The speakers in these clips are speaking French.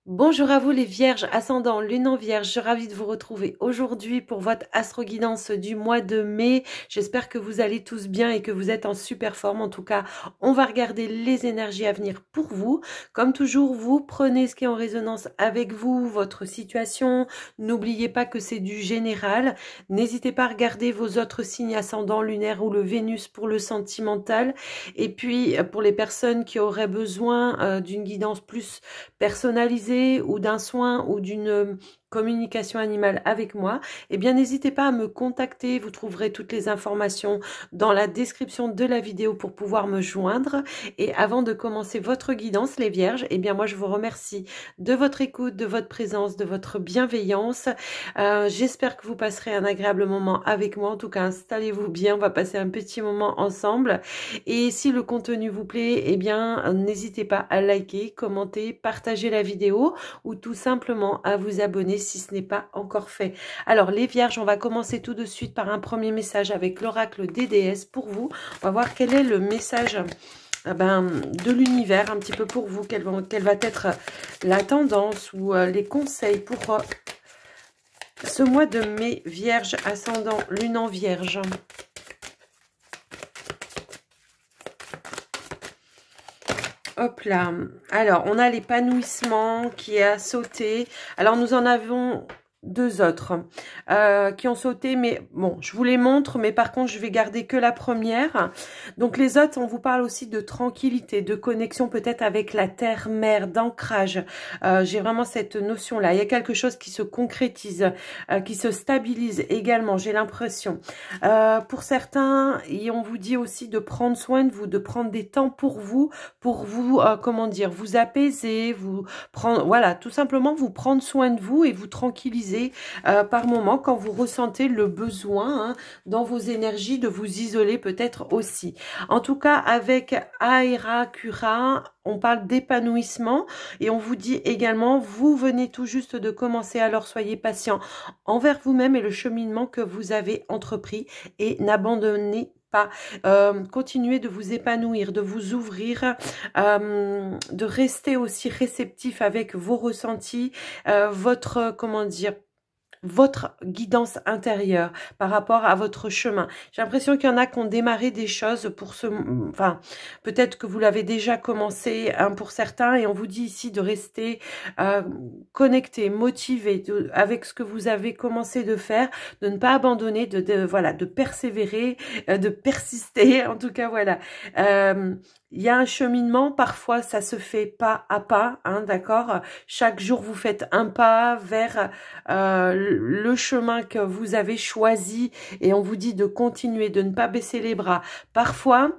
Bonjour à vous les vierges, ascendant lune en vierge, je suis ravie de vous retrouver aujourd'hui pour votre astro-guidance du mois de mai. J'espère que vous allez tous bien et que vous êtes en super forme. En tout cas, on va regarder les énergies à venir pour vous. Comme toujours, vous prenez ce qui est en résonance avec vous, votre situation. N'oubliez pas que c'est du général. N'hésitez pas à regarder vos autres signes ascendants lunaires ou le Vénus pour le sentimental. Et puis, pour les personnes qui auraient besoin d'une guidance plus personnalisée, ou d'un soin ou d'une communication animale avec moi, eh bien n'hésitez pas à me contacter, vous trouverez toutes les informations dans la description de la vidéo pour pouvoir me joindre. Et avant de commencer votre guidance les vierges, eh bien moi je vous remercie de votre écoute, de votre présence, de votre bienveillance. J'espère que vous passerez un agréable moment avec moi. En tout cas, installez-vous bien, on va passer un petit moment ensemble. Et si le contenu vous plaît, eh bien n'hésitez pas à liker, commenter, partager la vidéo ou tout simplement à vous abonner si ce n'est pas encore fait. Alors les vierges, on va commencer tout de suite par un premier message avec l'oracle des déesses pour vous. On va voir quel est le message de l'univers un petit peu pour vous, quelle va être la tendance ou les conseils pour ce mois de mai, vierge, ascendant lune en vierge. Hop là. Alors, on a l'épanouissement qui a sauté. Alors, nous en avons deux autres qui ont sauté, mais bon, je vous les montre, mais par contre, je vais garder que la première. Donc, les autres, on vous parle aussi de tranquillité, de connexion peut-être avec la terre-mère, d'ancrage. J'ai vraiment cette notion-là. Il y a quelque chose qui se concrétise, qui se stabilise également, j'ai l'impression. Pour certains, et on vous dit aussi de prendre soin de vous, de prendre des temps pour vous, comment dire, vous apaiser, vous prendre, voilà, tout simplement vous prendre soin de vous et vous tranquilliser par moment quand vous ressentez le besoin dans vos énergies de vous isoler peut-être aussi. En tout cas, avec Aera Cura, on parle d'épanouissement et on vous dit également, vous venez tout juste de commencer, alors soyez patient envers vous-même et le cheminement que vous avez entrepris et n'abandonnez pas. Continuez de vous épanouir, de vous ouvrir, de rester aussi réceptif avec vos ressentis, votre, comment dire, votre guidance intérieure par rapport à votre chemin. J'ai l'impression qu'il y en a qui ont démarré des choses pour ce... Enfin, peut-être que vous l'avez déjà commencé pour certains et on vous dit ici de rester connecté, motivé avec ce que vous avez commencé de faire, de ne pas abandonner, voilà, de persévérer, de persister. En tout cas, voilà. Il y a un cheminement, parfois ça se fait pas à pas, hein, d'accord. Chaque jour vous faites un pas vers le chemin que vous avez choisi et on vous dit de continuer, de ne pas baisser les bras. Parfois,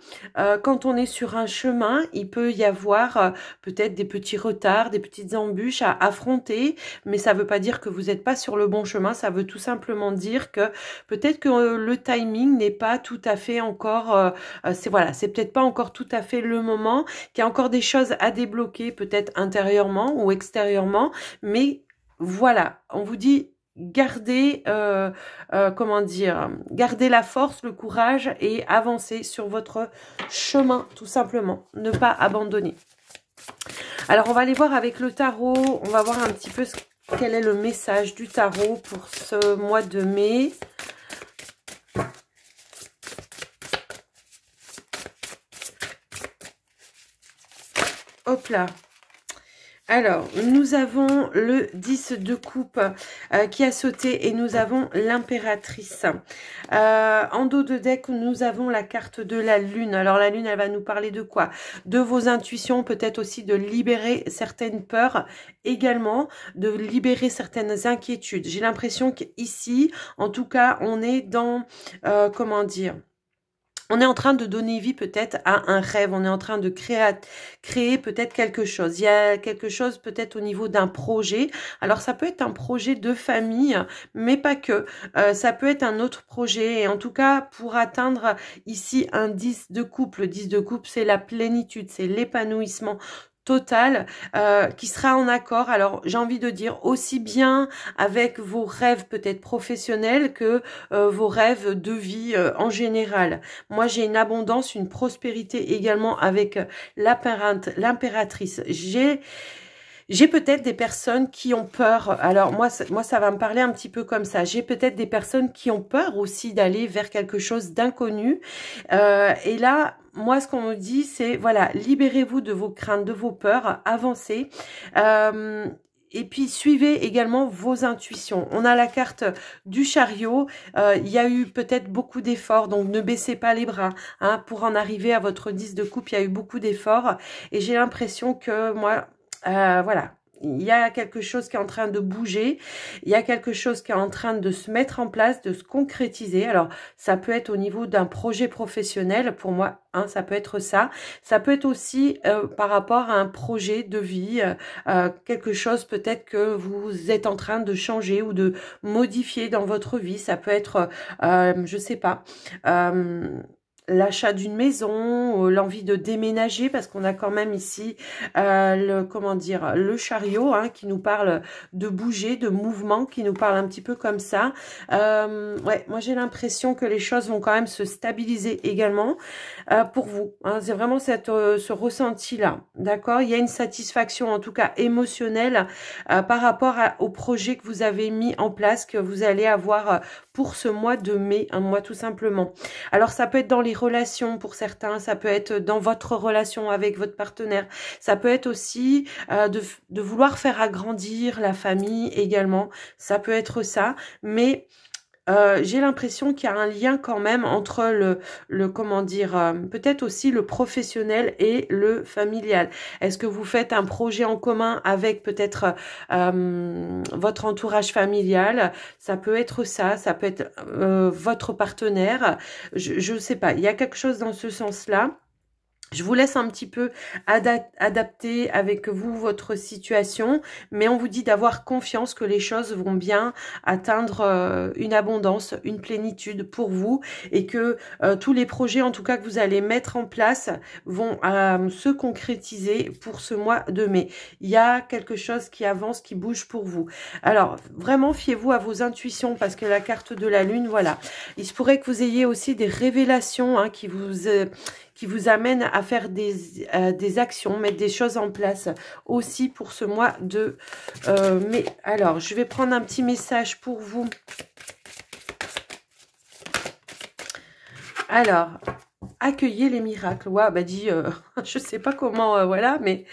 quand on est sur un chemin, il peut y avoir peut-être des petits retards, des petites embûches à affronter, mais ça ne veut pas dire que vous n'êtes pas sur le bon chemin, ça veut tout simplement dire que peut-être que le timing n'est pas tout à fait encore, c'est peut-être pas encore tout à fait le moment, qu'il y a encore des choses à débloquer peut-être intérieurement ou extérieurement, mais voilà, on vous dit gardez, comment dire, gardez la force, le courage et avancez sur votre chemin tout simplement, ne pas abandonner. Alors on va aller voir avec le tarot, on va voir un petit peu quel est le message du tarot pour ce mois de mai. Hop là. Alors, nous avons le 10 de coupe qui a sauté et nous avons l'impératrice. En dos de deck, nous avons la carte de la lune. Alors, la lune, elle va nous parler de quoi? De vos intuitions, peut-être aussi de libérer certaines peurs, également de libérer certaines inquiétudes. J'ai l'impression qu'ici, en tout cas, on est dans, comment dire... On est en train de donner vie peut-être à un rêve, on est en train de créer peut-être quelque chose. Il y a quelque chose peut-être au niveau d'un projet. Alors ça peut être un projet de famille, mais pas que. Ça peut être un autre projet. Et en tout cas, pour atteindre ici un 10 de coupe, le 10 de coupe, c'est la plénitude, c'est l'épanouissement total qui sera en accord, alors j'ai envie de dire aussi bien avec vos rêves peut-être professionnels que vos rêves de vie en général. Moi j'ai une abondance, une prospérité également avec l'impératrice. J'ai peut-être des personnes qui ont peur. Alors moi, ça va me parler un petit peu comme ça. J'ai peut-être des personnes qui ont peur aussi d'aller vers quelque chose d'inconnu. Et là, moi, ce qu'on me dit, c'est, voilà, libérez-vous de vos craintes, de vos peurs, avancez. Et puis, suivez également vos intuitions. On a la carte du chariot. Il y a eu peut-être beaucoup d'efforts, donc ne baissez pas les bras. Hein, pour en arriver à votre 10 de coupe, il y a eu beaucoup d'efforts. Et j'ai l'impression que moi... voilà, il y a quelque chose qui est en train de bouger, il y a quelque chose qui est en train de se mettre en place, de se concrétiser. Alors, ça peut être au niveau d'un projet professionnel, pour moi, hein, ça peut être ça. Ça peut être aussi par rapport à un projet de vie, quelque chose peut-être que vous êtes en train de changer ou de modifier dans votre vie. Ça peut être, je sais pas... l'achat d'une maison, l'envie de déménager, parce qu'on a quand même ici le chariot, hein, qui nous parle de bouger, de mouvement, qui nous parle un petit peu comme ça. Ouais, moi j'ai l'impression que les choses vont quand même se stabiliser également pour vous. Hein, c'est vraiment ce ressenti-là, d'accord? Il y a une satisfaction, en tout cas émotionnelle, par rapport au projet que vous avez mis en place, que vous allez avoir pour ce mois de mai, un mois tout simplement. Alors ça peut être dans les relations pour certains, ça peut être dans votre relation avec votre partenaire, ça peut être aussi de vouloir faire agrandir la famille également, ça peut être ça, mais j'ai l'impression qu'il y a un lien quand même entre comment dire, peut-être aussi le professionnel et le familial. Est-ce que vous faites un projet en commun avec peut-être votre entourage familial? Ça peut être ça, ça peut être votre partenaire. Je ne sais pas, il y a quelque chose dans ce sens-là. Je vous laisse un petit peu adapter avec vous votre situation, mais on vous dit d'avoir confiance que les choses vont bien atteindre une abondance, une plénitude pour vous et que tous les projets en tout cas que vous allez mettre en place vont se concrétiser pour ce mois de mai. Il y a quelque chose qui avance, qui bouge pour vous. Alors vraiment fiez-vous à vos intuitions parce que la carte de la lune, voilà. Il se pourrait que vous ayez aussi des révélations hein, qui vous amène à faire des actions, mettre des choses en place aussi pour ce mois de mai. Alors, je vais prendre un petit message pour vous. Alors, accueillez les miracles. Ouais, bah dit, je sais pas comment, voilà, mais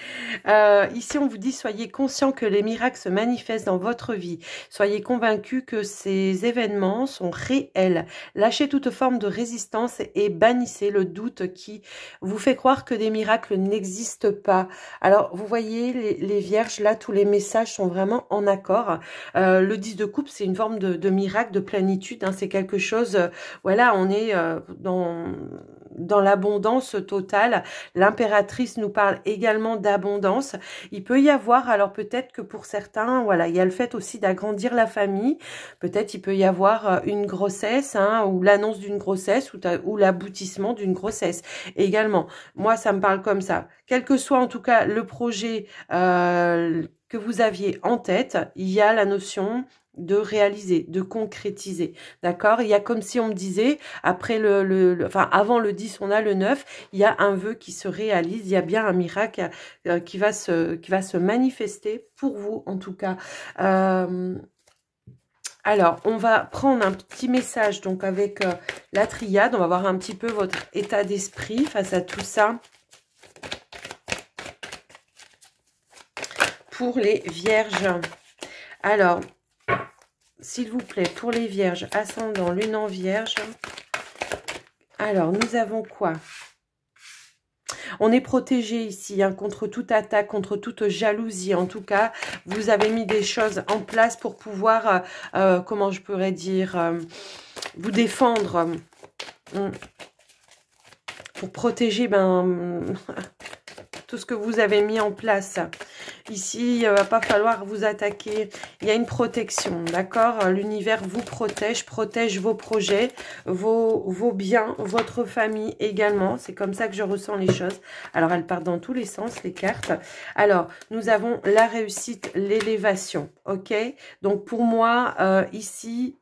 ici on vous dit soyez conscient que les miracles se manifestent dans votre vie. Soyez convaincus que ces événements sont réels. Lâchez toute forme de résistance et bannissez le doute qui vous fait croire que des miracles n'existent pas. Alors vous voyez les vierges là, tous les messages sont vraiment en accord. Le 10 de coupe, c'est une forme de miracle, de plénitude. Hein, c'est quelque chose, voilà, on est dans l'abondance totale. L'impératrice nous parle également d'abondance. Il peut y avoir, alors peut-être que pour certains, voilà, il y a le fait aussi d'agrandir la famille. Peut-être il peut y avoir une grossesse, hein, ou l'annonce d'une grossesse, ou l'aboutissement d'une grossesse également. Moi, ça me parle comme ça. Quel que soit en tout cas le projet que vous aviez en tête, il y a la notion de réaliser, de concrétiser, d'accord? Il y a comme si on me disait, après enfin, avant le 10, on a le 9, il y a un vœu qui se réalise, il y a bien un miracle qui va se manifester pour vous, en tout cas. Alors, on va prendre un petit message, donc, avec la triade, on va voir un petit peu votre état d'esprit face à tout ça. Pour les vierges. Alors, s'il vous plaît, pour les vierges, ascendant, lune en vierge. Alors, nous avons quoi? On est protégé ici, hein, contre toute attaque, contre toute jalousie. En tout cas, vous avez mis des choses en place pour pouvoir, comment je pourrais dire, vous défendre. Pour protéger, tout ce que vous avez mis en place. Ici, il ne va pas falloir vous attaquer. Il y a une protection, d'accord? L'univers vous protège vos projets, vos biens, votre famille également. C'est comme ça que je ressens les choses. Alors, elles partent dans tous les sens, les cartes. Alors, nous avons la réussite, l'élévation, ok? Donc, pour moi, ici...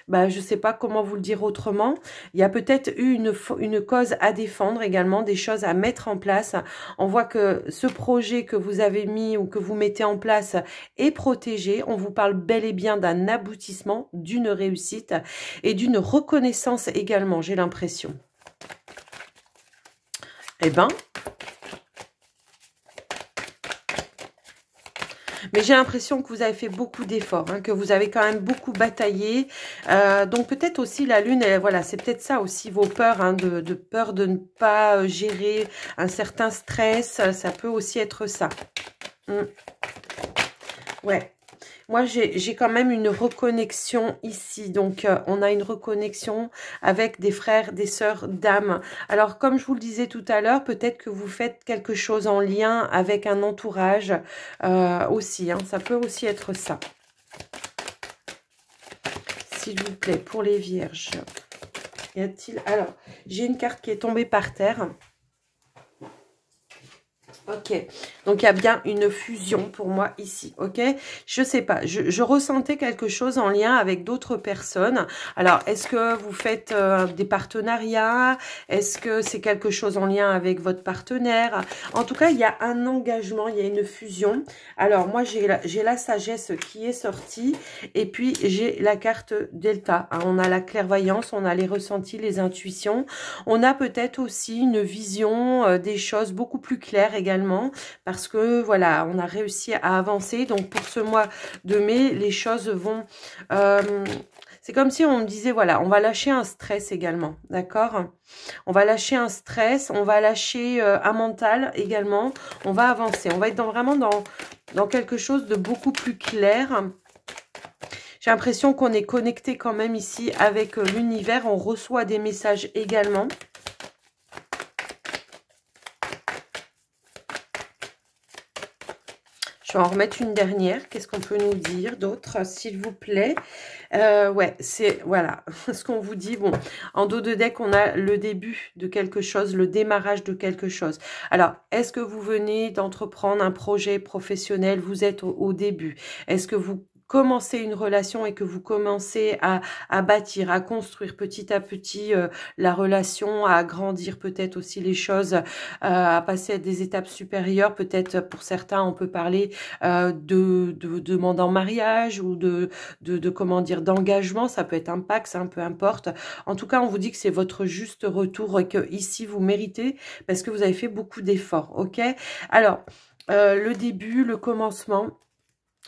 bah, je ne sais pas comment vous le dire autrement. Il y a peut-être eu une cause à défendre également, des choses à mettre en place. On voit que ce projet que vous avez mis ou que vous mettez en place est protégé. On vous parle bel et bien d'un aboutissement, d'une réussite et d'une reconnaissance également, j'ai l'impression. Eh ben, mais j'ai l'impression que vous avez fait beaucoup d'efforts, hein, que vous avez quand même beaucoup bataillé. Donc peut-être aussi la lune, voilà, c'est peut-être ça aussi vos peurs, hein, de peur de ne pas gérer un certain stress. Ça peut aussi être ça. Ouais. Moi, j'ai quand même une reconnexion ici. Donc, on a une reconnexion avec des frères, des sœurs d'âme. Alors, comme je vous le disais tout à l'heure, peut-être que vous faites quelque chose en lien avec un entourage aussi. Hein, ça peut aussi être ça. S'il vous plaît, pour les vierges. Y a-t-il... Alors, j'ai une carte qui est tombée par terre. Ok, donc il y a bien une fusion pour moi ici, ok? Je sais pas, je ressentais quelque chose en lien avec d'autres personnes. Alors, est-ce que vous faites des partenariats? Est-ce que c'est quelque chose en lien avec votre partenaire? En tout cas, il y a un engagement, il y a une fusion. Alors, moi, j'ai la sagesse qui est sortie et puis j'ai la carte Delta. Hein. On a la clairvoyance, on a les ressentis, les intuitions. On a peut-être aussi une vision des choses beaucoup plus claires également. Parce que voilà, on a réussi à avancer. Donc pour ce mois de mai, les choses vont... c'est comme si on me disait, voilà, on va lâcher un stress également, d'accord? On va lâcher un stress, on va lâcher un mental également. On va avancer, on va être vraiment dans quelque chose de beaucoup plus clair. J'ai l'impression qu'on est connecté quand même ici avec l'univers. On reçoit des messages également. Je vais en remettre une dernière. Qu'est-ce qu'on peut nous dire d'autre, s'il vous plaît? Ouais, c'est, voilà, ce qu'on vous dit. Bon, en dos de deck, on a le début de quelque chose, le démarrage de quelque chose. Alors, est-ce que vous venez d'entreprendre un projet professionnel? Vous êtes au début. Est-ce que vous commencez une relation et que vous commencez à bâtir, à construire petit à petit la relation, à agrandir peut-être aussi les choses, à passer à des étapes supérieures? Peut-être pour certains, on peut parler de demande en mariage ou de comment dire, d'engagement. Ça peut être un pax, hein, peu importe. En tout cas, on vous dit que c'est votre juste retour et que ici vous méritez parce que vous avez fait beaucoup d'efforts, ok? Alors, le début, le commencement.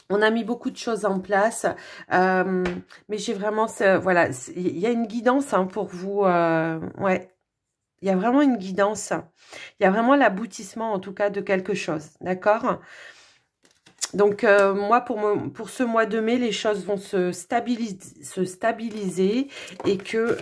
On a mis beaucoup de choses en place, mais j'ai vraiment, voilà, il y a une guidance hein, pour vous, ouais, il y a vraiment une guidance, il y a vraiment l'aboutissement en tout cas de quelque chose, d'accord? Donc, moi, pour ce mois de mai, les choses vont se stabiliser et que...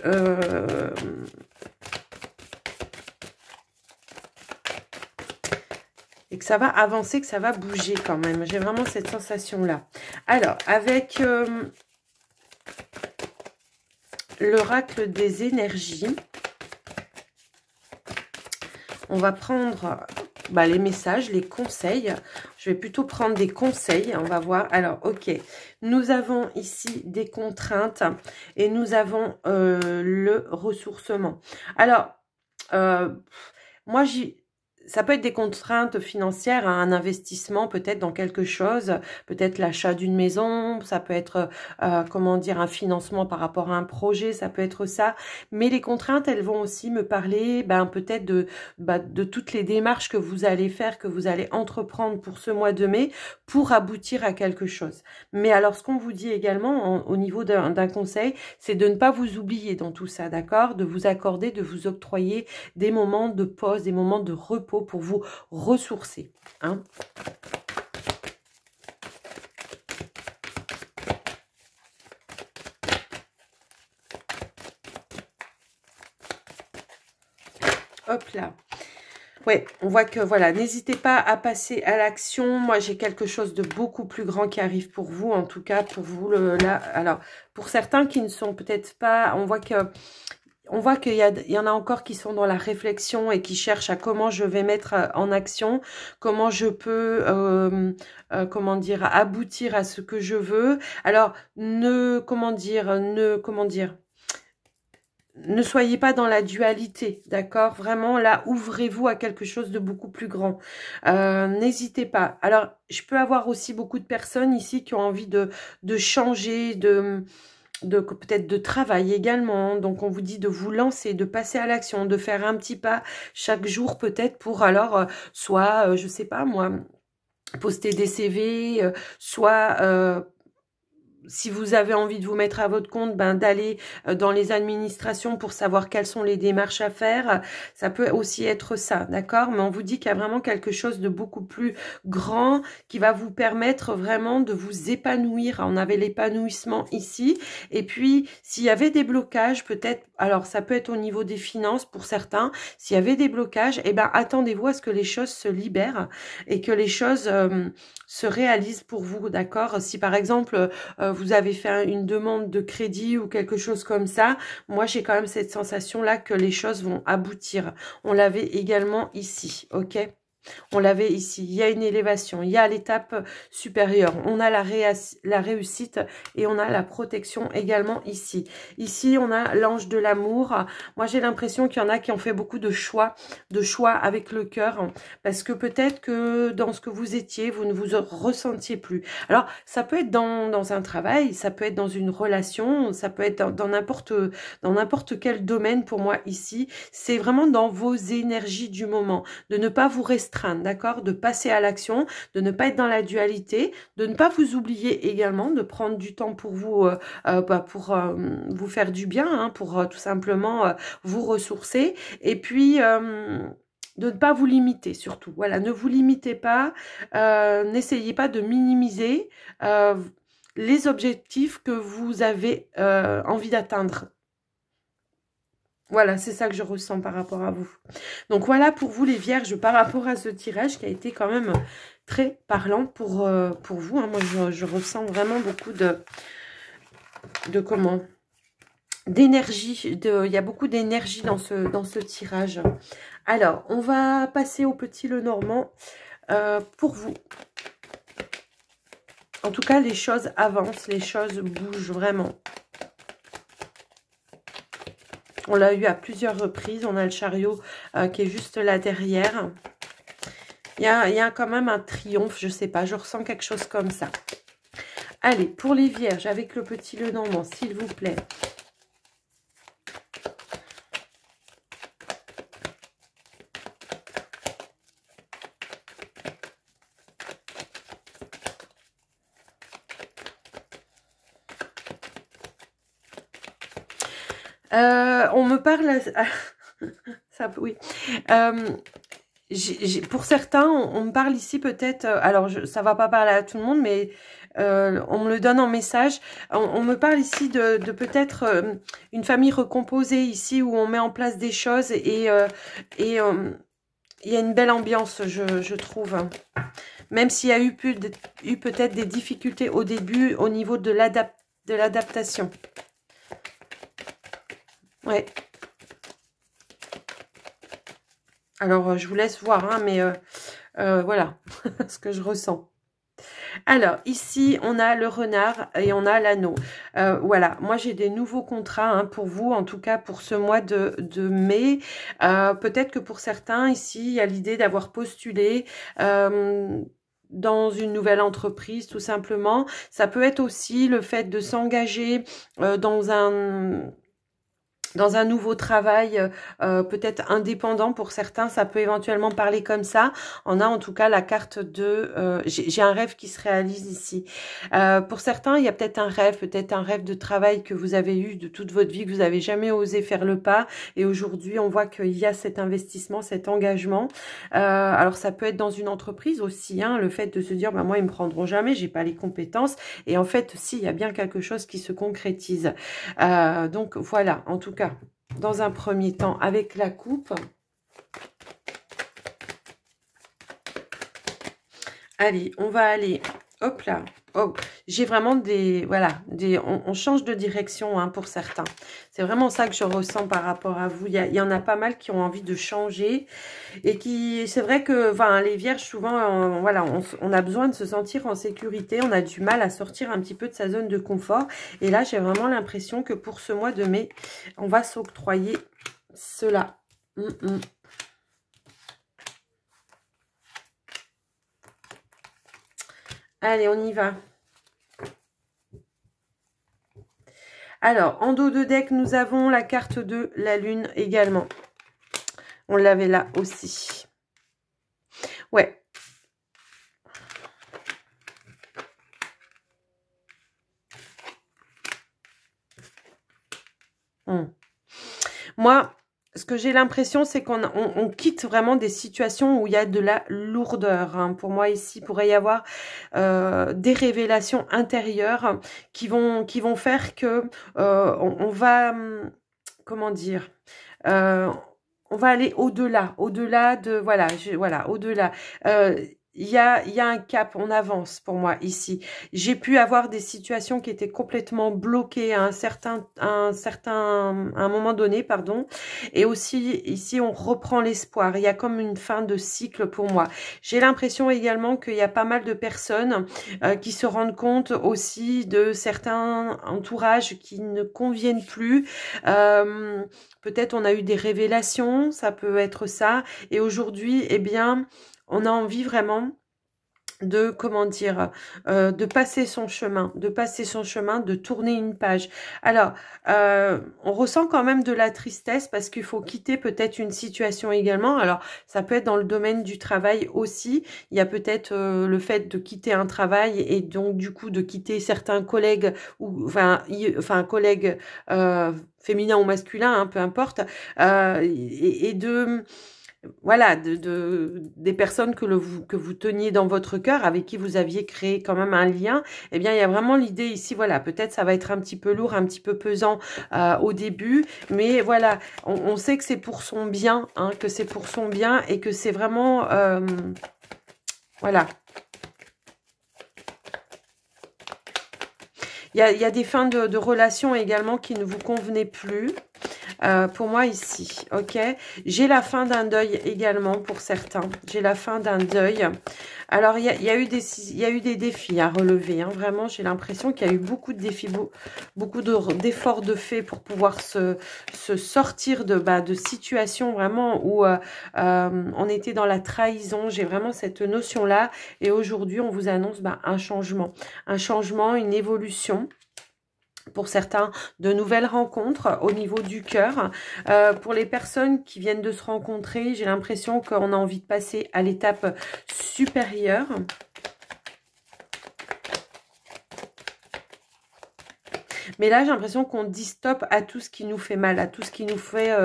et que ça va avancer, que ça va bouger quand même. J'ai vraiment cette sensation-là. Alors, avec l'oracle des énergies, on va prendre les messages, les conseils. Je vais plutôt prendre des conseils. On va voir. Alors, ok. Nous avons ici des contraintes et nous avons le ressourcement. Alors, moi, ça peut être des contraintes financières, hein, un investissement peut-être dans quelque chose, peut-être l'achat d'une maison, ça peut être, comment dire, un financement par rapport à un projet, ça peut être ça. Mais les contraintes, elles vont aussi me parler peut-être de toutes les démarches que vous allez faire, que vous allez entreprendre pour ce mois de mai pour aboutir à quelque chose. Mais alors, ce qu'on vous dit également au niveau d'un conseil, c'est de ne pas vous oublier dans tout ça, d'accord? De vous accorder, de vous octroyer des moments de pause, des moments de repos pour vous ressourcer. Hein. Hop là. Ouais, on voit que voilà, n'hésitez pas à passer à l'action. Moi, j'ai quelque chose de beaucoup plus grand qui arrive pour vous, en tout cas pour vous là. Alors, pour certains qui ne sont peut-être pas, on voit que on voit qu'il y en a encore qui sont dans la réflexion et qui cherchent à comment je vais mettre en action, comment je peux, comment dire, aboutir à ce que je veux. Alors, comment dire, ne soyez pas dans la dualité, d'accord? Vraiment, là, ouvrez-vous à quelque chose de beaucoup plus grand. N'hésitez pas. Alors, je peux avoir aussi beaucoup de personnes ici qui ont envie de changer, peut-être de travail également. Donc, on vous dit de vous lancer, de passer à l'action, de faire un petit pas chaque jour peut-être pour alors, soit, je sais pas moi, poster des CV, soit... si vous avez envie de vous mettre à votre compte, ben, d'aller dans les administrations pour savoir quelles sont les démarches à faire. Ça peut aussi être ça, d'accord? Mais on vous dit qu'il y a vraiment quelque chose de beaucoup plus grand qui va vous permettre vraiment de vous épanouir. On avait l'épanouissement ici. Et puis, s'il y avait des blocages, peut-être, alors ça peut être au niveau des finances pour certains, s'il y avait des blocages, eh ben, attendez-vous à ce que les choses se libèrent et que les choses se réalisent pour vous, d'accord? Si par exemple, vous avez fait une demande de crédit ou quelque chose comme ça, moi j'ai quand même cette sensation-là que les choses vont aboutir. On l'avait également ici, ok? On l'avait ici, il y a une élévation, il y a l'étape supérieure, on a la réussite et on a la protection également ici. Ici, on a l'ange de l'amour. Moi, j'ai l'impression qu'il y en a qui ont fait beaucoup de choix avec le cœur, parce que peut-être que dans ce que vous étiez, vous ne vous ressentiez plus. Alors, ça peut être dans un travail, ça peut être dans une relation, ça peut être dans n'importe quel domaine pour moi ici. C'est vraiment dans vos énergies du moment, de ne pas vous restreindre, d'accord, de passer à l'action, de ne pas être dans la dualité, de ne pas vous oublier également, de prendre du temps pour vous, vous faire du bien, hein, pour tout simplement vous ressourcer, et puis de ne pas vous limiter surtout. Voilà, ne vous limitez pas, n'essayez pas de minimiser les objectifs que vous avez envie d'atteindre. Voilà, c'est ça que je ressens par rapport à vous. Donc voilà pour vous les vierges par rapport à ce tirage qui a été quand même très parlant pour vous. Hein. Moi, je ressens vraiment beaucoup d'énergie. Il y a beaucoup d'énergie dans ce tirage. Alors, on va passer au petit Lenormand pour vous. En tout cas, les choses avancent, les choses bougent vraiment. On l'a eu à plusieurs reprises. On a le chariot qui est juste là derrière. Il y a quand même un triomphe, je sais pas. Je ressens quelque chose comme ça. Allez, pour les vierges, avec le petit Lenormand, s'il vous plaît. On me parle... ça, oui. Pour certains, on me parle ici peut-être... alors, ça va pas parler à tout le monde, mais on me le donne en message. On me parle ici de peut-être une famille recomposée ici, où on met en place des choses et il y a une belle ambiance, je trouve. Même s'il y a eu peut-être des difficultés au début au niveau de l'adaptation. Ouais. Alors, je vous laisse voir, hein, mais voilà ce que je ressens. Alors, ici, on a le renard et on a l'anneau. Voilà, moi, j'ai des nouveaux contrats hein, pour vous, en tout cas pour ce mois de mai. Peut-être que pour certains, ici, il y a l'idée d'avoir postulé dans une nouvelle entreprise, tout simplement. Ça peut être aussi le fait de s'engager dans un nouveau travail, peut-être indépendant pour certains, ça peut éventuellement parler comme ça. On a en tout cas la carte de... j'ai un rêve qui se réalise ici. Pour certains, il y a peut-être un rêve de travail que vous avez eu de toute votre vie, que vous n'avez jamais osé faire le pas. Et aujourd'hui, on voit qu'il y a cet investissement, cet engagement. Alors, ça peut être dans une entreprise aussi, hein, le fait de se dire, bah, moi, ils me prendront jamais, j'ai pas les compétences. Et en fait, si, il y a bien quelque chose qui se concrétise. Donc, voilà, en tout cas, dans un premier temps, avec la coupe. Allez, on va aller Hop là. Oh, j'ai vraiment des... Voilà, on change de direction hein, pour certains. C'est vraiment ça que je ressens par rapport à vous. Il y en a pas mal qui ont envie de changer. Et qui... C'est vrai que enfin, les vierges, souvent, voilà, on a besoin de se sentir en sécurité. On a du mal à sortir un petit peu de sa zone de confort. Et là, j'ai vraiment l'impression que pour ce mois de mai, on va s'octroyer cela. Allez, on y va. Alors, en dos de deck, nous avons la carte de la lune également. On l'avait là aussi. Ouais. Moi, ce que j'ai l'impression, c'est qu'on quitte vraiment des situations où il y a de la lourdeur. Hein. Pour moi, ici, il pourrait y avoir des révélations intérieures qui vont faire que on va, comment dire, on va aller au-delà de, voilà, voilà, au-delà. Il y a un cap, on avance pour moi ici. J'ai pu avoir des situations qui étaient complètement bloquées à un moment donné, pardon. Et aussi, ici, on reprend l'espoir. Il y a comme une fin de cycle pour moi. J'ai l'impression également qu'il y a pas mal de personnes qui se rendent compte aussi de certains entourages qui ne conviennent plus. Peut-être on a eu des révélations, ça peut être ça. Et aujourd'hui, eh bien, on a envie vraiment de, comment dire, de passer son chemin, de tourner une page. Alors, on ressent quand même de la tristesse parce qu'il faut quitter peut-être une situation également. Alors, ça peut être dans le domaine du travail aussi. Il y a peut-être le fait de quitter un travail et donc du coup de quitter certains collègues ou enfin collègues féminins ou masculins, hein, peu importe, et de voilà, des personnes que vous teniez dans votre cœur, avec qui vous aviez créé quand même un lien, eh bien, il y a vraiment l'idée ici, voilà, peut-être ça va être un petit peu lourd, un petit peu pesant au début, mais voilà, on sait que c'est pour son bien, hein, que c'est pour son bien et que c'est vraiment, voilà. Il y a des fins de relations également qui ne vous convenaient plus. Pour moi ici, ok. J'ai la fin d'un deuil également pour certains. J'ai la fin d'un deuil. Alors, il y a eu des défis à relever. Hein. Vraiment, j'ai l'impression qu'il y a eu beaucoup de défis, beaucoup d'efforts de fait pour pouvoir se sortir de situations vraiment où on était dans la trahison. J'ai vraiment cette notion-là. Et aujourd'hui, on vous annonce un changement. Un changement, une évolution. Pour certains, de nouvelles rencontres au niveau du cœur. Pour les personnes qui viennent de se rencontrer, j'ai l'impression qu'on a envie de passer à l'étape supérieure. Mais là, j'ai l'impression qu'on dit stop à tout ce qui nous fait mal, à tout ce qui nous fait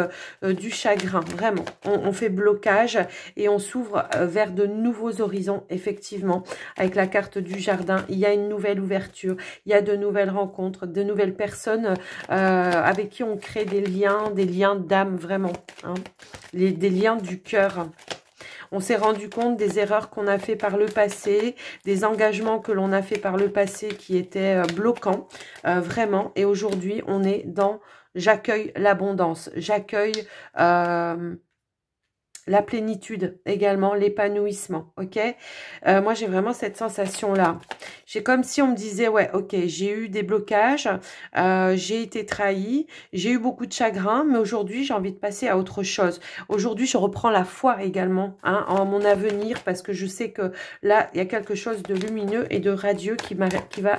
du chagrin. Vraiment, on fait blocage et on s'ouvre vers de nouveaux horizons, effectivement. Avec la carte du jardin, il y a une nouvelle ouverture, il y a de nouvelles rencontres, de nouvelles personnes avec qui on crée des liens d'âme, vraiment. Hein. Des liens du cœur. On s'est rendu compte des erreurs qu'on a fait par le passé, des engagements que l'on a fait par le passé qui étaient bloquants, vraiment. Et aujourd'hui, on est dans j'accueille l'abondance, j'accueille la plénitude également, l'épanouissement, ok. Moi, j'ai vraiment cette sensation-là. J'ai comme si on me disait, ouais, ok, j'ai eu des blocages, j'ai été trahie, j'ai eu beaucoup de chagrin, mais aujourd'hui, j'ai envie de passer à autre chose. Aujourd'hui, je reprends la foi également hein, en mon avenir parce que je sais que là, il y a quelque chose de lumineux et de radieux qui va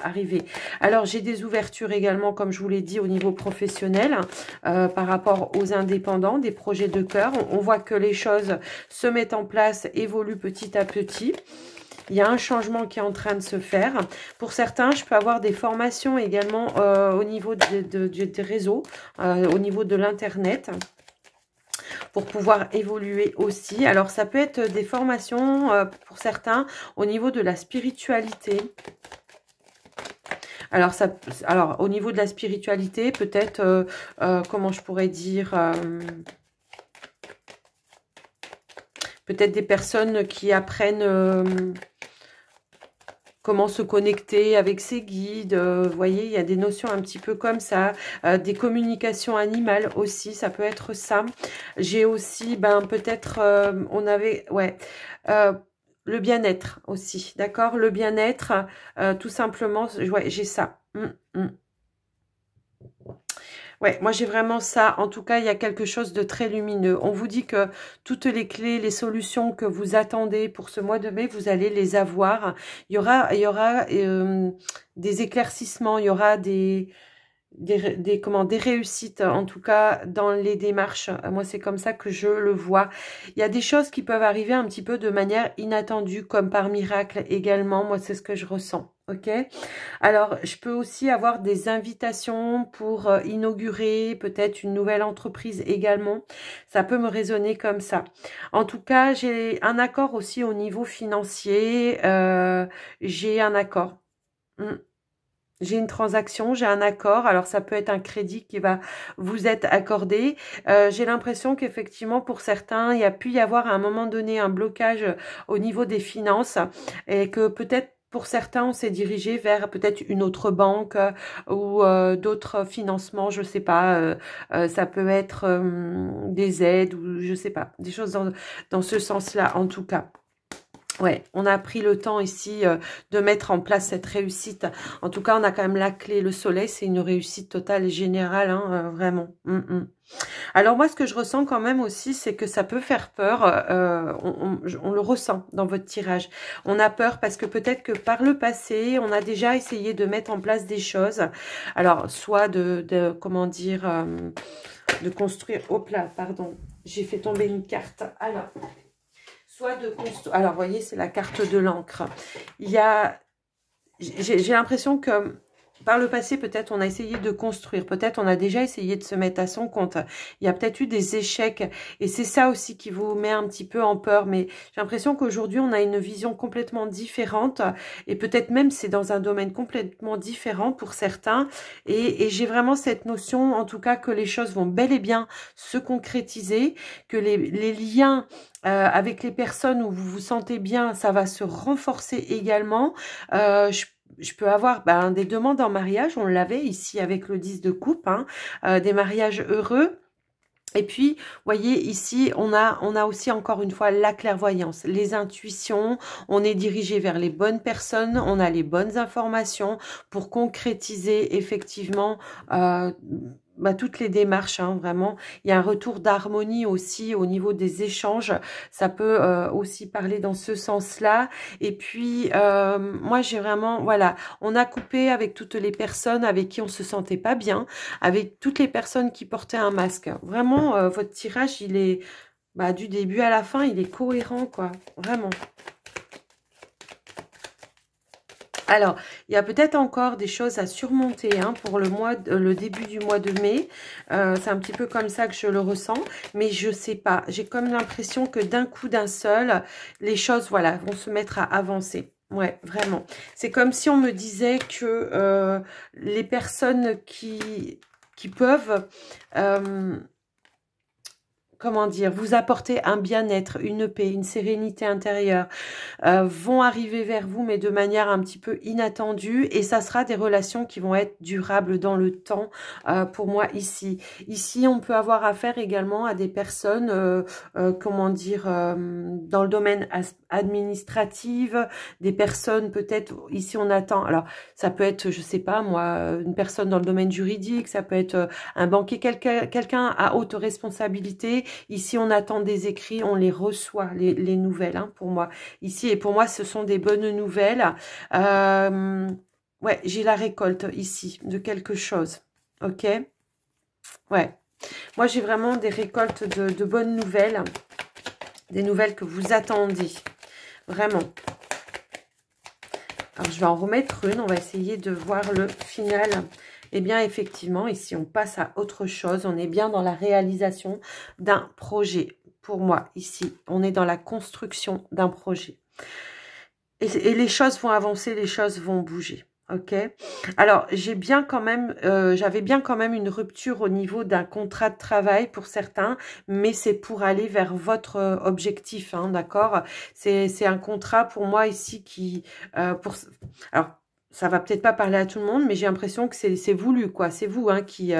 arriver. Alors, j'ai des ouvertures également, comme je vous l'ai dit, au niveau professionnel par rapport aux indépendants, des projets de cœur. On voit que les choses se mettent en place, évoluent petit à petit. Il y a un changement qui est en train de se faire. Pour certains, je peux avoir des formations également au niveau des réseaux, au niveau de l'Internet, pour pouvoir évoluer aussi. Alors, ça peut être des formations, pour certains, au niveau de la spiritualité. Alors, au niveau de la spiritualité, peut-être, comment je pourrais dire... peut-être des personnes qui apprennent comment se connecter avec ses guides. Vous voyez, il y a des notions un petit peu comme ça. Des communications animales aussi, ça peut être ça. J'ai aussi, ben peut-être, on avait, ouais, le bien-être aussi, d'accord? Le bien-être, tout simplement, ouais, j'ai ça. Ouais, moi j'ai vraiment ça. En tout cas, il y a quelque chose de très lumineux. On vous dit que toutes les clés, les solutions que vous attendez pour ce mois de mai, vous allez les avoir. Il y aura des éclaircissements, il y aura des réussites, en tout cas dans les démarches. Moi, c'est comme ça que je le vois. Il y a des choses qui peuvent arriver un petit peu de manière inattendue, comme par miracle également. Moi, c'est ce que je ressens. Ok. Alors, je peux aussi avoir des invitations pour inaugurer peut-être une nouvelle entreprise également. Ça peut me résonner comme ça. En tout cas, j'ai un accord aussi au niveau financier. J'ai un accord. J'ai une transaction, j'ai un accord. Alors, ça peut être un crédit qui va vous être accordé. J'ai l'impression qu'effectivement, pour certains, il y a pu y avoir à un moment donné un blocage au niveau des finances et que peut-être pour certains, on s'est dirigé vers peut-être une autre banque ou d'autres financements, je sais pas. Ça peut être des aides ou je sais pas, des choses dans ce sens-là en tout cas. Ouais, on a pris le temps ici de mettre en place cette réussite. En tout cas, on a quand même la clé, le soleil, c'est une réussite totale et générale, hein, vraiment. Alors moi, ce que je ressens quand même aussi, c'est que ça peut faire peur. On le ressent dans votre tirage. On a peur parce que peut-être que par le passé, on a déjà essayé de mettre en place des choses. Alors, soit comment dire, de construire... Hop là, pardon, j'ai fait tomber une carte. Alors... Soit de construire. Alors, vous voyez, c'est la carte de l'encre. J'ai l'impression que par le passé, peut-être on a essayé de construire, peut-être on a déjà essayé de se mettre à son compte. Il y a peut-être eu des échecs et c'est ça aussi qui vous met un petit peu en peur. Mais j'ai l'impression qu'aujourd'hui, on a une vision complètement différente et peut-être même c'est dans un domaine complètement différent pour certains. Et j'ai vraiment cette notion, en tout cas, que les choses vont bel et bien se concrétiser, que les liens avec les personnes où vous vous sentez bien, ça va se renforcer également. Je peux avoir des demandes en mariage, on l'avait ici avec le 10 de coupe, hein, des mariages heureux. Et puis, voyez, ici, on a aussi encore une fois la clairvoyance, les intuitions, on est dirigé vers les bonnes personnes, on a les bonnes informations pour concrétiser effectivement toutes les démarches, hein, vraiment. Il y a un retour d'harmonie aussi au niveau des échanges. Ça peut aussi parler dans ce sens-là. Et puis, moi, j'ai vraiment, voilà, on a coupé avec toutes les personnes avec qui on se sentait pas bien, avec toutes les personnes qui portaient un masque. Vraiment, votre tirage, il est, du début à la fin, il est cohérent, quoi. Vraiment. Alors, il y a peut-être encore des choses à surmonter hein, pour le début du mois de mai. C'est un petit peu comme ça que je le ressens, mais je sais pas. J'ai comme l'impression que d'un coup, d'un seul, les choses, voilà, vont se mettre à avancer. Ouais, vraiment. C'est comme si on me disait que les personnes qui peuvent... comment dire, vous apporter un bien-être, une paix, une sérénité intérieure, vont arriver vers vous, mais de manière un petit peu inattendue. Et ça sera des relations qui vont être durables dans le temps pour moi ici. Ici, on peut avoir affaire également à des personnes, comment dire, dans le domaine administratif, des personnes peut-être, ici on attend, alors ça peut être, je sais pas moi, une personne dans le domaine juridique, ça peut être un banquier, quelqu'un à haute responsabilité. Ici, on attend des écrits, on les reçoit, les nouvelles, hein, pour moi. Ici, et pour moi, ce sont des bonnes nouvelles. Ouais, j'ai la récolte ici de quelque chose. Ok? Ouais. Moi, j'ai vraiment des récoltes de bonnes nouvelles. Des nouvelles que vous attendez. Vraiment. Alors, je vais en remettre une. On va essayer de voir le final. Eh bien, effectivement, ici, on passe à autre chose. On est bien dans la réalisation d'un projet. Pour moi, ici, on est dans la construction d'un projet. Et les choses vont avancer, les choses vont bouger. Ok. Alors, j'ai bien quand même, j'avais bien quand même une rupture au niveau d'un contrat de travail pour certains, mais c'est pour aller vers votre objectif, hein, d'accord? C'est un contrat pour moi ici qui, alors, ça va peut-être pas parler à tout le monde, mais j'ai l'impression que c'est voulu, quoi. C'est vous, hein, qui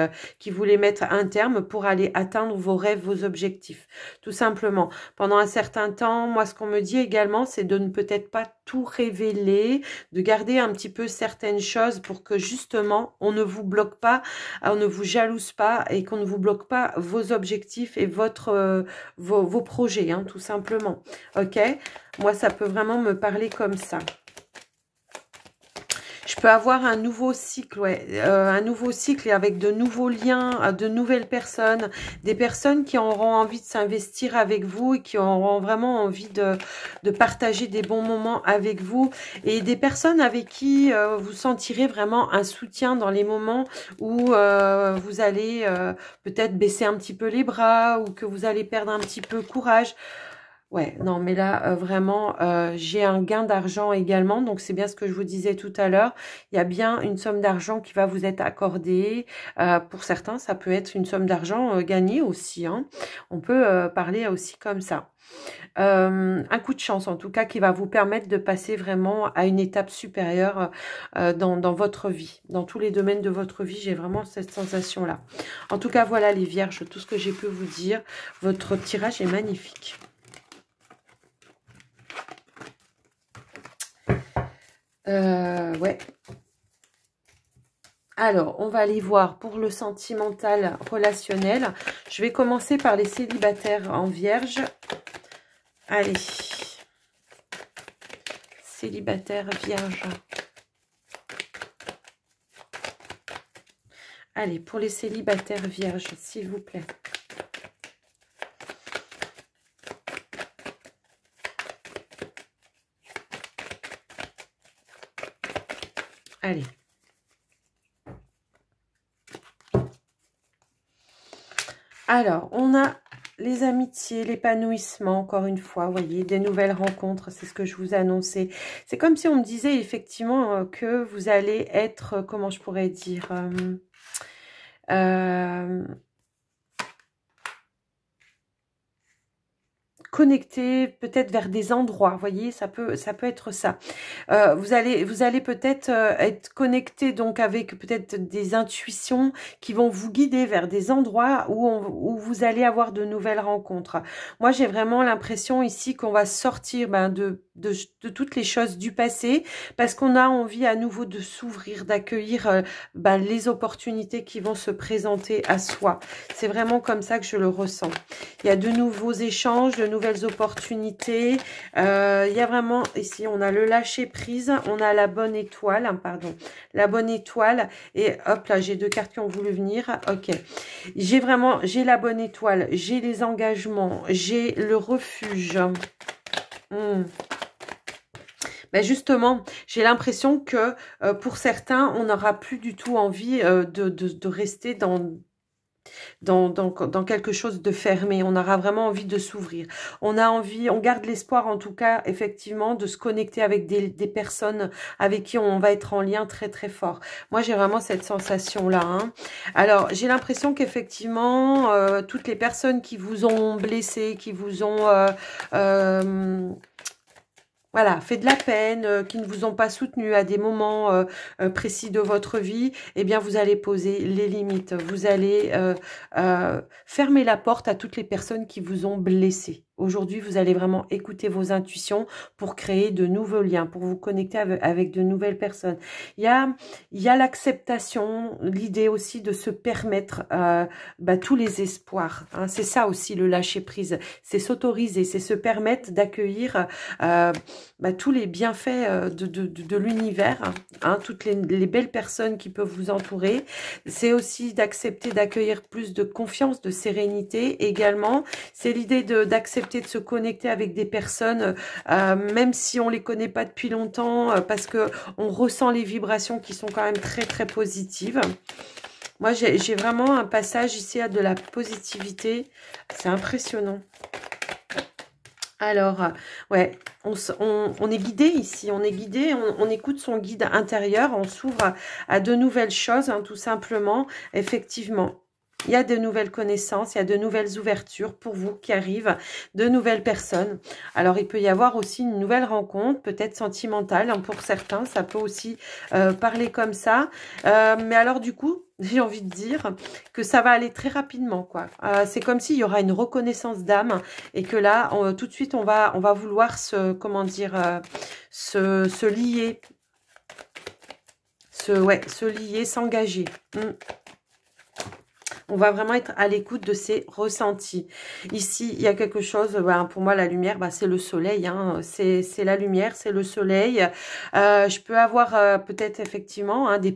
voulez mettre un terme pour aller atteindre vos rêves, vos objectifs, tout simplement. Pendant un certain temps, moi, ce qu'on me dit également, c'est de ne peut-être pas tout révéler, de garder un petit peu certaines choses pour que justement on ne vous bloque pas, on ne vous jalouse pas et qu'on ne vous bloque pas vos objectifs et vos projets, hein, tout simplement. Ok, moi ça peut vraiment me parler comme ça. Je peux avoir un nouveau cycle, ouais, un nouveau cycle et avec de nouveaux liens, de nouvelles personnes, des personnes qui auront envie de s'investir avec vous et qui auront vraiment envie de partager des bons moments avec vous et des personnes avec qui vous sentirez vraiment un soutien dans les moments où vous allez peut-être baisser un petit peu les bras ou que vous allez perdre un petit peu courage. Ouais, non, mais là, vraiment, j'ai un gain d'argent également. Donc, c'est bien ce que je vous disais tout à l'heure. Il y a bien une somme d'argent qui va vous être accordée. Pour certains, ça peut être une somme d'argent gagnée aussi, hein. On peut parler aussi comme ça. Un coup de chance, en tout cas, qui va vous permettre de passer vraiment à une étape supérieure dans votre vie. Dans tous les domaines de votre vie, j'ai vraiment cette sensation-là. En tout cas, voilà les vierges, tout ce que j'ai pu vous dire. Votre tirage est magnifique. Ouais. Alors, on va aller voir pour le sentimental relationnel. Je vais commencer par les célibataires en vierge. Allez. Célibataire vierge. Allez, pour les célibataires vierges, s'il vous plaît. Allez. Alors, on a les amitiés, l'épanouissement, encore une fois, vous voyez, des nouvelles rencontres, c'est ce que je vous ai annoncé. C'est comme si on me disait effectivement que vous allez être, comment je pourrais dire, connecté peut-être vers des endroits, vous voyez, ça peut être ça. Vous allez peut-être être connecté donc avec peut-être des intuitions qui vont vous guider vers des endroits où vous allez avoir de nouvelles rencontres. Moi, j'ai vraiment l'impression ici qu'on va sortir de toutes les choses du passé parce qu'on a envie à nouveau de s'ouvrir, d'accueillir les opportunités qui vont se présenter à soi. C'est vraiment comme ça que je le ressens. Il y a de nouveaux échanges, de nouvelles opportunités. Il y a vraiment, ici, on a le lâcher prise, on a la bonne étoile, hein, pardon, la bonne étoile. Et hop, là, j'ai deux cartes qui ont voulu venir. Ok. J'ai la bonne étoile, j'ai les engagements, j'ai le refuge. Ben justement, j'ai l'impression que pour certains, on n'aura plus du tout envie de rester dans quelque chose de fermé. On aura vraiment envie de s'ouvrir. On a envie, on garde l'espoir en tout cas, effectivement, de se connecter avec des personnes avec qui on va être en lien très très fort. Moi, j'ai vraiment cette sensation-là, hein. Alors, j'ai l'impression qu'effectivement, toutes les personnes qui vous ont blessé, qui vous ont... voilà, fait de la peine, qui ne vous ont pas soutenu à des moments précis de votre vie, eh bien, vous allez poser les limites. Vous allez fermer la porte à toutes les personnes qui vous ont blessé. Aujourd'hui, vous allez vraiment écouter vos intuitions pour créer de nouveaux liens, pour vous connecter avec de nouvelles personnes. Il y a l'acceptation, l'idée aussi de se permettre tous les espoirs, hein. C'est ça aussi le lâcher-prise. C'est s'autoriser, c'est se permettre d'accueillir tous les bienfaits de l'univers, hein, toutes les belles personnes qui peuvent vous entourer. C'est aussi d'accepter d'accueillir plus de confiance, de sérénité également. C'est l'idée d'accepter de se connecter avec des personnes, même si on les connaît pas depuis longtemps, parce que on ressent les vibrations qui sont quand même très très positives. Moi, j'ai vraiment un passage ici à de la positivité. C'est impressionnant. Alors, ouais, on est guidé ici, on est guidé, on écoute son guide intérieur, on s'ouvre à de nouvelles choses, hein, tout simplement. Effectivement, il y a de nouvelles connaissances, il y a de nouvelles ouvertures pour vous qui arrivent, de nouvelles personnes. Alors, il peut y avoir aussi une nouvelle rencontre, peut-être sentimentale, hein, pour certains, ça peut aussi parler comme ça. Mais alors, du coup, j'ai envie de dire que ça va aller très rapidement, quoi. C'est comme s'il y aura une reconnaissance d'âme et que là, tout de suite, on va vouloir comment dire, se lier, se lier, s'engager. On va vraiment être à l'écoute de ses ressentis. Ici, il y a quelque chose, pour moi, la lumière, c'est le soleil. Hein, c'est la lumière, c'est le soleil. Je peux avoir peut-être effectivement des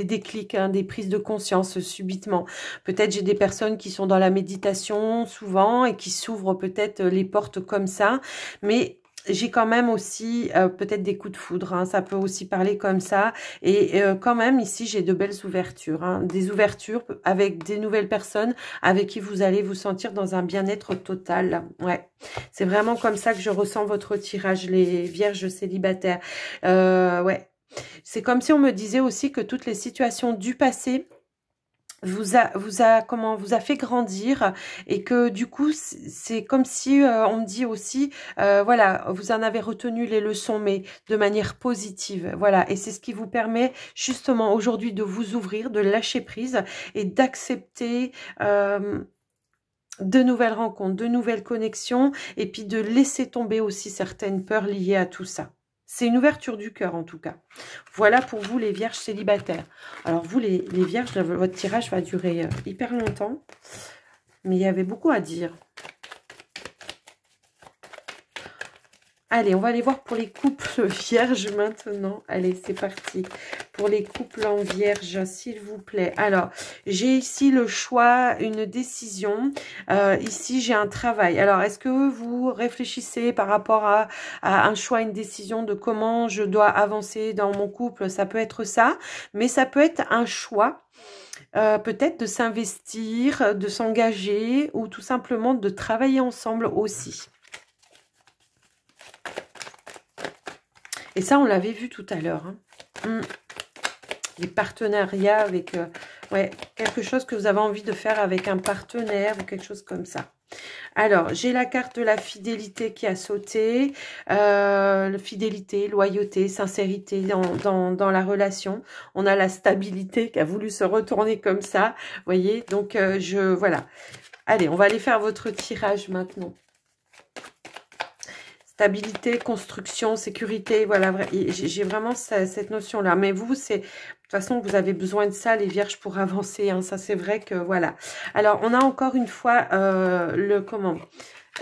déclics, des prises de conscience subitement. Peut-être j'ai des personnes qui sont dans la méditation souvent et qui s'ouvrent peut-être les portes comme ça. Mais j'ai quand même aussi peut-être des coups de foudre, hein, ça peut aussi parler comme ça. Et quand même, ici, j'ai de belles ouvertures. Hein, des ouvertures avec des nouvelles personnes avec qui vous allez vous sentir dans un bien-être total. Ouais, c'est vraiment comme ça que je ressens votre tirage, les vierges célibataires. Ouais, c'est comme si on me disait aussi que toutes les situations du passé vous a fait grandir et que du coup c'est comme si on me dit aussi voilà, vous en avez retenu les leçons mais de manière positive, voilà, et c'est ce qui vous permet justement aujourd'hui de vous ouvrir, de lâcher prise et d'accepter de nouvelles rencontres, de nouvelles connexions et puis de laisser tomber aussi certaines peurs liées à tout ça. C'est une ouverture du cœur en tout cas. Voilà pour vous les vierges célibataires. Alors vous les vierges, votre tirage va durer hyper longtemps. Mais il y avait beaucoup à dire. Allez, on va aller voir pour les couples vierges maintenant. Allez, c'est parti. Pour les couples en vierge, s'il vous plaît. Alors, j'ai ici le choix, une décision. Ici, j'ai un travail. Alors, est-ce que vous réfléchissez par rapport à un choix, une décision de comment je dois avancer dans mon couple? Ça peut être ça, mais ça peut être un choix. Peut-être de s'investir, de s'engager ou tout simplement de travailler ensemble aussi. Et ça, on l'avait vu tout à l'heure. Hein. Les partenariats avec... ouais, quelque chose que vous avez envie de faire avec un partenaire ou quelque chose comme ça. Alors, j'ai la carte de la fidélité qui a sauté. Fidélité, loyauté, sincérité dans la relation. On a la stabilité qui a voulu se retourner comme ça. Vous voyez, donc voilà. Allez, on va aller faire votre tirage maintenant. Stabilité, construction, sécurité, voilà, j'ai vraiment cette notion-là. Mais vous, c'est... De toute façon, vous avez besoin de ça, les vierges, pour avancer. Hein. Ça, c'est vrai que, voilà. Alors, on a encore une fois le... Comment?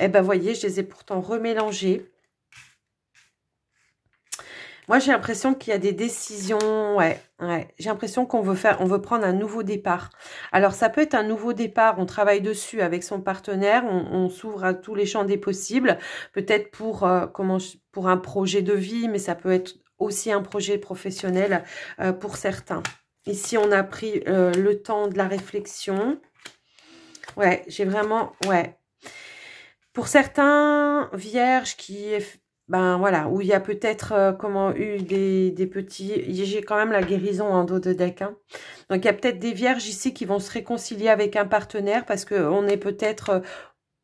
Eh ben, voyez, je les ai pourtant remélangés. Moi, j'ai l'impression qu'il y a des décisions, ouais. J'ai l'impression qu'on veut prendre un nouveau départ. Alors, ça peut être un nouveau départ, on travaille dessus avec son partenaire, on s'ouvre à tous les champs des possibles, peut-être pour un projet de vie, mais ça peut être aussi un projet professionnel pour certains. Ici, on a pris le temps de la réflexion. Ouais, j'ai vraiment, ouais. Pour certains vierges voilà, où il y a peut-être eu des petits... J'ai quand même la guérison en dos de deck. Hein. Donc, il y a peut-être des vierges ici qui vont se réconcilier avec un partenaire parce qu'on est peut-être...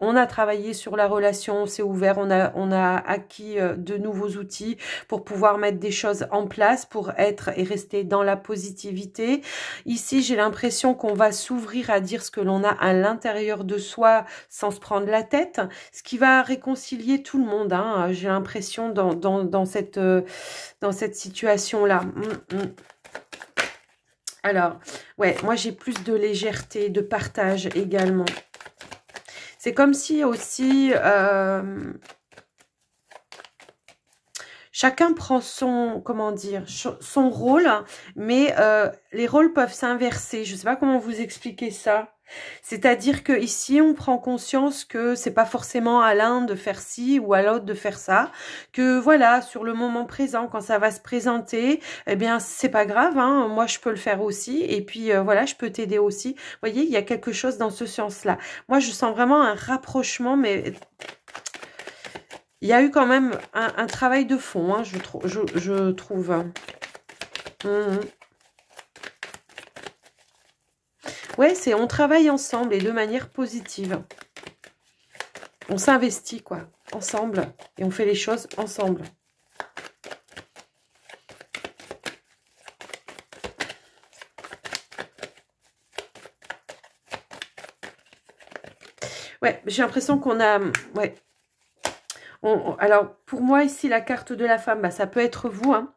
on a travaillé sur la relation, on s'est ouvert, on a acquis de nouveaux outils pour pouvoir mettre des choses en place, pour être et rester dans la positivité. Ici, j'ai l'impression qu'on va s'ouvrir à dire ce que l'on a à l'intérieur de soi sans se prendre la tête, ce qui va réconcilier tout le monde. Hein, j'ai l'impression dans cette situation-là. Alors, ouais, moi j'ai plus de légèreté, de partage également. C'est comme si aussi chacun prend son, comment dire, son rôle, mais les rôles peuvent s'inverser. Je ne sais pas comment vous expliquer ça. C'est-à-dire que ici, on prend conscience que c'est pas forcément à l'un de faire ci ou à l'autre de faire ça. Que voilà, sur le moment présent, quand ça va se présenter, eh bien, c'est pas grave. Hein, moi, je peux le faire aussi. Et puis, voilà, je peux t'aider aussi. Vous voyez, il y a quelque chose dans ce sens-là. Moi, je sens vraiment un rapprochement, mais... Il y a eu quand même un travail de fond, hein, je trouve. Mhm. Ouais, c'est on travaille ensemble et de manière positive. On s'investit, quoi, ensemble. Et on fait les choses ensemble. Ouais, j'ai l'impression qu'on a... Ouais. Alors, pour moi, ici, la carte de la femme, bah, ça peut être vous, hein.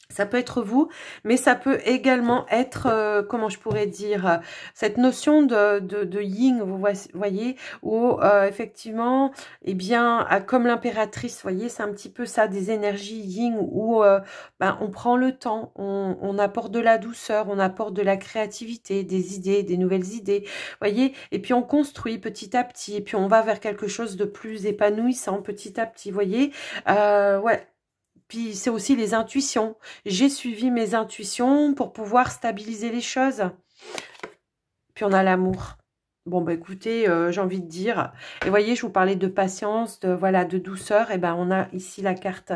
Ça peut être vous, mais ça peut également être, comment je pourrais dire, cette notion de yin, vous voyez, où effectivement, eh bien, comme l'impératrice, vous voyez, c'est un petit peu ça, des énergies yin, où ben, on prend le temps, on apporte de la douceur, on apporte de la créativité, des idées, des nouvelles idées, vous voyez, et puis on construit petit à petit, et puis on va vers quelque chose de plus épanouissant petit à petit, vous voyez, ouais. Puis c'est aussi les intuitions. J'ai suivi mes intuitions pour pouvoir stabiliser les choses. Puis on a l'amour. Bon, bah écoutez, j'ai envie de dire. Et voyez, je vous parlais de patience, de voilà, de douceur. Et ben on a ici la carte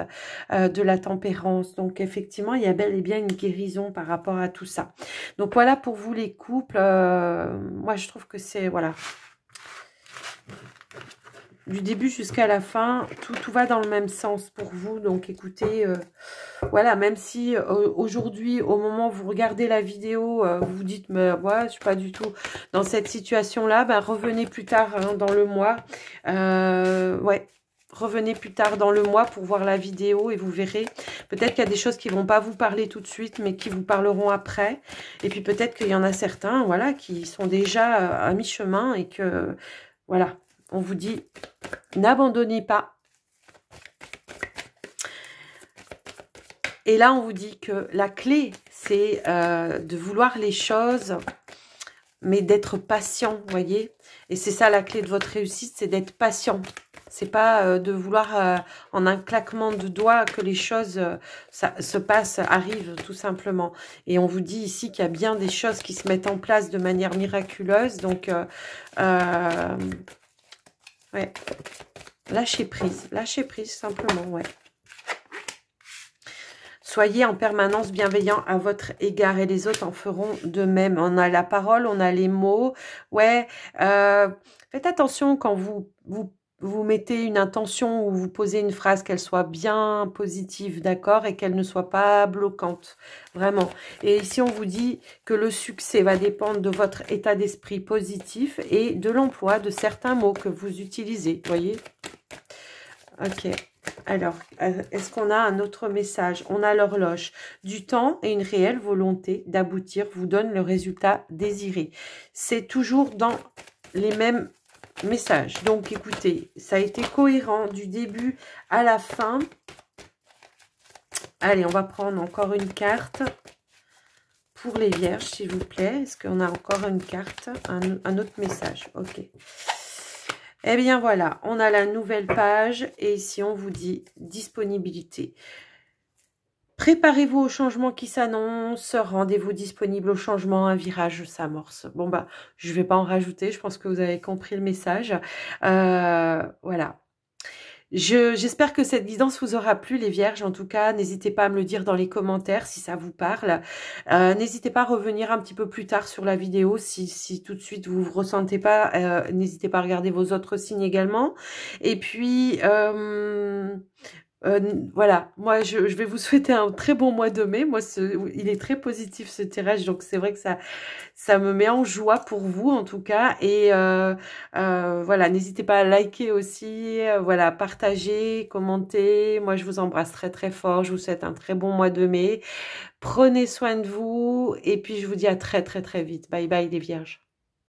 de la tempérance. Donc effectivement, il y a bel et bien une guérison par rapport à tout ça. Donc voilà pour vous les couples. Moi, je trouve que c'est voilà. Du début jusqu'à la fin, tout va dans le même sens pour vous. Donc écoutez, voilà, même si aujourd'hui, au moment où vous regardez la vidéo, vous vous dites, mais ouais, je suis pas du tout dans cette situation-là, ben, revenez plus tard hein, dans le mois. Ouais, revenez plus tard dans le mois pour voir la vidéo et vous verrez. Peut-être qu'il y a des choses qui vont pas vous parler tout de suite, mais qui vous parleront après. Et puis peut-être qu'il y en a certains, voilà, qui sont déjà à mi-chemin et que, voilà, on vous dit, n'abandonnez pas. Et là, on vous dit que la clé, c'est de vouloir les choses, mais d'être patient, vous voyez. Et c'est ça la clé de votre réussite, c'est d'être patient. C'est pas de vouloir en un claquement de doigts que les choses ça, se passent, arrivent tout simplement. Et on vous dit ici qu'il y a bien des choses qui se mettent en place de manière miraculeuse. Donc, ouais, lâchez prise simplement, ouais. Soyez en permanence bienveillant à votre égard et les autres en feront de même. On a la parole, on a les mots. Ouais, faites attention quand vous mettez une intention ou vous posez une phrase, qu'elle soit bien positive, d'accord, et qu'elle ne soit pas bloquante, vraiment. Et ici, on vous dit que le succès va dépendre de votre état d'esprit positif et de l'emploi de certains mots que vous utilisez, voyez. Ok. Alors, est-ce qu'on a un autre message? On a l'horloge. Du temps et une réelle volonté d'aboutir vous donne le résultat désiré. C'est toujours dans les mêmes messages. Donc, écoutez, ça a été cohérent du début à la fin. Allez, on va prendre encore une carte pour les vierges, s'il vous plaît. Est-ce qu'on a encore une carte? Un autre message. Ok. Eh bien voilà, on a la nouvelle page et ici on vous dit disponibilité. Préparez-vous au changement qui s'annonce, rendez-vous disponible au changement, un virage s'amorce. Bon bah, je ne vais pas en rajouter, je pense que vous avez compris le message. Voilà. J'espère que cette guidance vous aura plu, les vierges. En tout cas, n'hésitez pas à me le dire dans les commentaires si ça vous parle. N'hésitez pas à revenir un petit peu plus tard sur la vidéo si tout de suite vous ne ressentez pas. N'hésitez pas à regarder vos autres signes également. Et puis... voilà, moi je vais vous souhaiter un très bon mois de mai. Moi, il est très positif ce tirage, donc c'est vrai que ça me met en joie pour vous en tout cas. Et voilà, n'hésitez pas à liker aussi, voilà, partager, commenter. Moi, je vous embrasse très très fort. Je vous souhaite un très bon mois de mai. Prenez soin de vous et puis je vous dis à très très très vite. Bye bye les vierges.